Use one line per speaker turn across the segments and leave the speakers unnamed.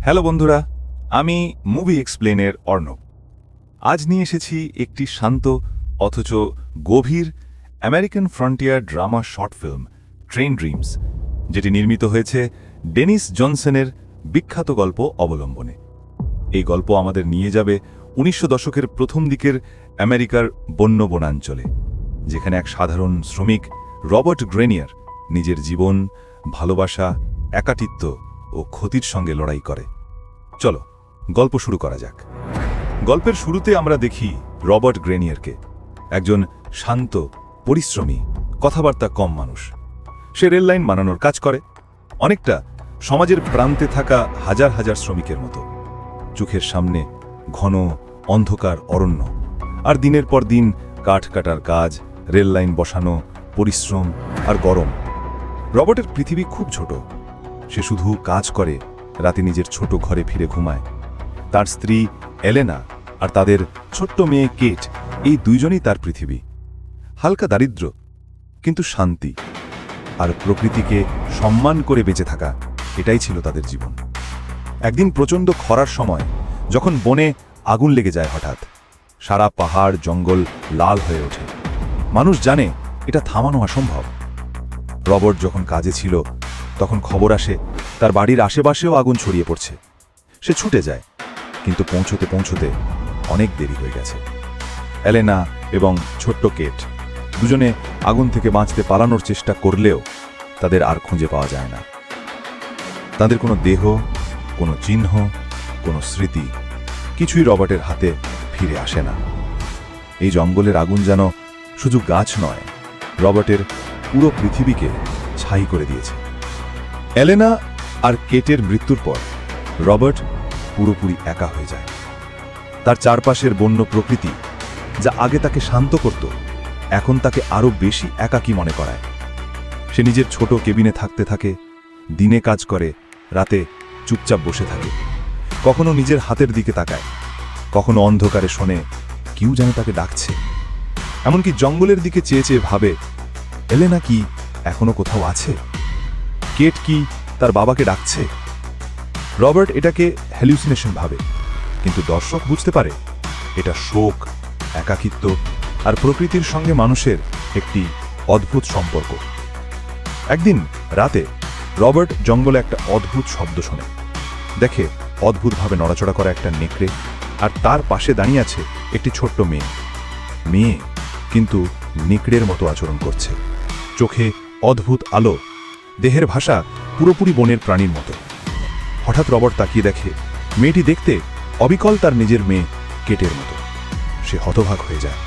Hello বন্ধুরা, আমি movie এক্সপ্লেনের Arnab. আজ নিয়ে এসেছি একটি শান্ত অথচ গভীর American frontier drama short film train dreams, যেটি নির্মিত হয়েছে ডেনিস জনসনের বিখ্যাত গল্প অবলম্বনে। এই গল্প আমাদের নিয়ে যাবে ১৯০০ দশকের প্রথম দিকের আমেরিকার বন্য বনাঞ্চলে, যেখানে এক সাধারণ শ্রমিক রবার্ট গ্রেনিয়ার নিজের জীবন, ভালোবাসা, একাকিত্ব ও ক্ষতির সঙ্গে লড়াই করে। চলো গল্প শুরু করা যাক। গল্পের শুরুতে আমরা দেখি রবার্ট গ্রেনিয়ারকে, একজন শান্ত, পরিশ্রমী, কথাবার্তা কম মানুষ। সে রেললাইন বানানোর কাজ করে, অনেকটা সমাজের প্রান্তে থাকা হাজার হাজার শ্রমিকের মতো। চোখের সামনে ঘন অন্ধকার অরণ্য, আর দিনের পর দিন কাঠ কাটার কাজ, রেললাইন বসানো, পরিশ্রম আর গরম। রবার্টের পৃথিবী খুব ছোট। সে শুধু কাজ করে, রাতে নিজের ছোট ঘরে ফিরে ঘুমায়। তার স্ত্রী এলেনা আর তাদের ছোট্ট মেয়ে কেট, এই দুইজনই তার পৃথিবী। হালকা দারিদ্র্য, কিন্তু শান্তি আর প্রকৃতিকে সম্মান করে বেঁচে থাকা, এটাই ছিল তাদের জীবন। একদিন প্রচণ্ড খরার সময়, যখন বনে আগুন লেগে যায় হঠাৎ, সারা পাহাড় জঙ্গল লাল হয়ে ওঠে। মানুষ জানে এটা থামানো অসম্ভব। রবার্ট যখন কাজে ছিল, তখন খবর আসে তার বাড়ির আশেপাশেও আগুন ছড়িয়ে পড়ছে। সে ছুটে যায়, কিন্তু পৌঁছতে পৌঁছতে অনেক দেরি হয়ে গেছে। এলেনা এবং ছোট্ট কেট দুজনে আগুন থেকে বাঁচতে পালানোর চেষ্টা করলেও তাদের আর খুঁজে পাওয়া যায় না। তাদের কোনো দেহ, কোনো চিহ্ন, কোনো স্মৃতি, কিছুই রবার্টের হাতে ফিরে আসে না। এই জঙ্গলের আগুন যেন শুধু গাছ নয়, রবার্টের পুরো পৃথিবীকে ছাই করে দিয়েছে। এলেনা আর কেটের মৃত্যুর পর রবার্ট পুরোপুরি একা হয়ে যায়। তার চারপাশের বন্য প্রকৃতি, যা আগে তাকে শান্ত করত, এখন তাকে আরও বেশি একাকী মনে করায়। সে নিজের ছোট কেবিনে থাকতে থাকে, দিনে কাজ করে, রাতে চুপচাপ বসে থাকে। কখনো নিজের হাতের দিকে তাকায়, কখনো অন্ধকারে শোনে কেউ যেন তাকে ডাকছে। এমনকি জঙ্গলের দিকে চেয়ে চেয়ে ভাবে, এলেনা কি এখনো কোথাও আছে? কেট কি তার বাবাকে ডাকছে? রবার্ট এটাকে হ্যালুসিনেশন ভাবে, কিন্তু দর্শক বুঝতে পারে এটা শোক, একাকিত্ব আর প্রকৃতির সঙ্গে মানুষের একটি অদ্ভুত সম্পর্ক। একদিন রাতে রবার্ট জঙ্গলে একটা অদ্ভুত শব্দ শোনে। দেখে অদ্ভুতভাবে নড়াচড়া করা একটা নেকড়ে, আর তার পাশে দাঁড়িয়ে আছে একটি ছোট্ট মেয়ে, কিন্তু নেকড়ের মতো আচরণ করছে। চোখে অদ্ভুত আলো, দেহের ভাষা পুরোপুরি বনের প্রাণীর মতো। হঠাৎ রবার্ট তাকিয়ে দেখে মেয়েটি দেখতে অবিকল তার নিজের মেয়ে কেটের মতো। সে হতবাক হয়ে যায়,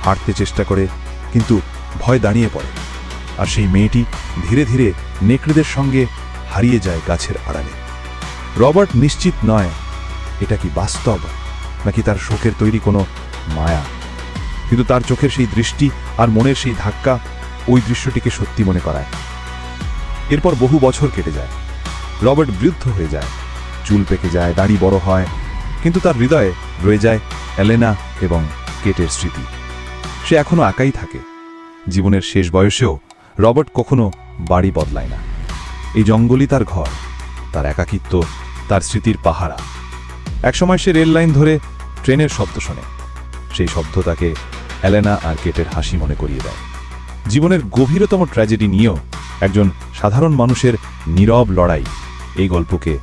হাঁটতে চেষ্টা করে, কিন্তু ভয় দাঁড়িয়ে পড়ে। আর সেই মেয়েটি ধীরে ধীরে নেকড়েদের সঙ্গে হারিয়ে যায় গাছের আড়ালে। রবার্ট নিশ্চিত নয় এটা কি বাস্তব নাকি তার শোকের তৈরি কোনো মায়া, কিন্তু তার চোখের সেই দৃষ্টি আর মনের সেই ধাক্কা ওই দৃশ্যটিকে সত্যি মনে করায়। এরপর বহু বছর কেটে যায়। রবার্ট বৃদ্ধ হয়ে যায়, চুল পেকে যায়, দাড়ি বড় হয়, কিন্তু তার হৃদয়ে রয়ে যায় এলেনা এবং কেটের স্মৃতি। সে এখনো একাই থাকে। জীবনের শেষ বয়সেও রবার্ট কখনো বাড়ি বদলায় না। এই জঙ্গলই তার ঘর, তার একাকিত্ব, তার স্মৃতির পাহারা। একসময় সে রেল লাইন ধরে ট্রেনের শব্দ শোনে। সেই শব্দ তাকে এলেনা আর কেটের হাসি মনে করিয়ে দেয়। জীবনের গভীরতম ট্র্যাজেডি নিয়েও একজন সাধারণ মানুষের নীরব লড়াই এই গল্পকে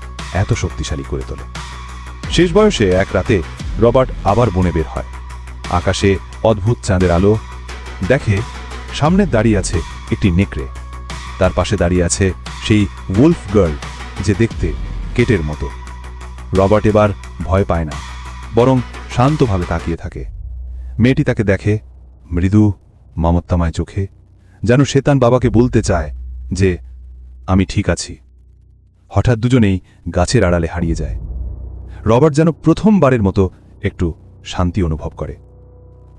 এত শক্তিশালী করে তোলে। শেষ বয়সে এক রাতে রবার্ট আবার বনে বের হয়। আকাশে অদ্ভুত চাঁদের আলো। দেখে সামনে দাঁড়িয়ে আছে একটি নেকড়ে, তার পাশে দাঁড়িয়ে আছে সেই উলফ গার্ল, যে দেখতে কেটের মতো। রবার্ট এবার ভয় পায় না, বরং শান্তভাবে তাকিয়ে থাকে। মেয়েটি তাকে দেখে, মৃদু মমত্বময় চোখে, যেন সে তার বাবাকে বলতে চায় যে আমি ঠিক আছি। হঠাৎ দুজনেই গাছের আড়ালে হারিয়ে যায়। রবার্ট যেন প্রথমবারের মতো একটু শান্তি অনুভব করে।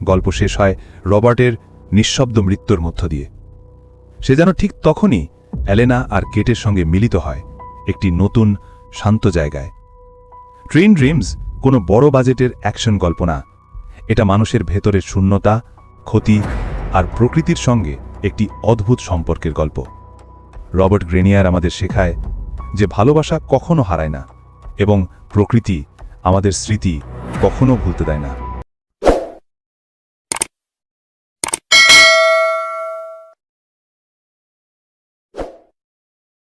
গল্প শেষ হয় রবার্টের নিঃশব্দ মৃত্যুর মধ্য দিয়ে। সে যেন ঠিক তখনই এলেনা আর কেটের সঙ্গে মিলিত হয় একটি নতুন শান্ত জায়গায়। ট্রেন ড্রিমস কোনো বড় বাজেটের অ্যাকশন গল্প না, এটা মানুষের ভেতরের শূন্যতা, ক্ষতি আর প্রকৃতির সঙ্গে একটি অদ্ভুত সম্পর্কের গল্প। রবার্ট গ্রেনিয়ার আমাদের শেখায় যে ভালোবাসা কখনো হারায় না, এবং প্রকৃতি আমাদের স্মৃতি কখনো ভুলতে দেয় না।